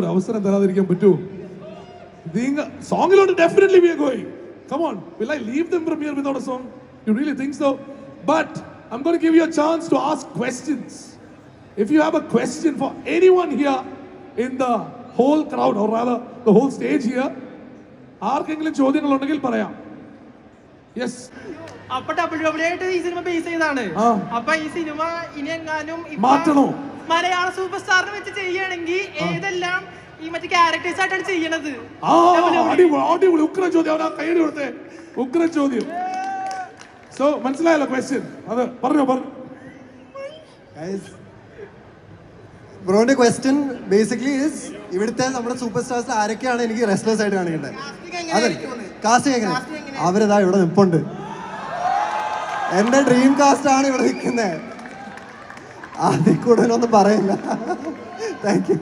ഒരു അവസരം തരാതിരിക്കാൻ പറ്റുമോ? സോങ്ങിലോട്ട് definitely we are going. Come on, will I leave them from here without a song? You really think so? But I'm going to give you a chance to ask questions. If you have a question for anyone here in the whole crowd, or rather the whole stage here, ആർക്കെങ്കിലും ചോദ്യങ്ങൾ ഉണ്ടെങ്കിൽ പറയാം. Yes. അപ്പൊ WWE ഈ cinema base ചെയ്താണ്. അപ്പൊ ഈ cinema ഇനി എങ്ങാനും മാറ്റണോ? മലയാള സൂപ്പർ സ്റ്റാറിനെ വെച്ച് ചെയ്യണമെങ്കിൽ ഏതെല്ലാം ഈ മറ്റേ ക്യാരക്ടേഴ്സ് ആയിട്ടാണ് ചെയ്യണത്? അടിപൊളി ഉഗ്ര ചോദ്യം. അവനാ കൈയ്യടി കൊടുത്തേ. ഉഗ്ര ചോദ്യം. സോ മനസ്സിലായല്ലോ ക്വസ്റ്റ്യൻ? അത് പറഞ്ഞോ. ബ്രോന്റെ ക്വസ്റ്റ്യൻ ബേസിക്കലി ഈസ് ഇവിടുത്തെ നമ്മുടെ സൂപ്പർ സ്റ്റാർസ് ആരൊക്കെയാണ് എനിക്ക് റെസ്ലേഴ്സ് ആയിട്ട് കാണിക്കേണ്ടത്? അതല്ല, കാസ്റ്റിംഗ് എങ്ങനെ? അവരിതാ ഇവിടെ നിൽപ്പുണ്ട്. എന്റെ ഡ്രീം കാസ്റ്റ് ആണ് ഇവിടെ നിൽക്കുന്നത്. അതിൽ കൂടുതലൊന്നും പറയില്ല. Thank you.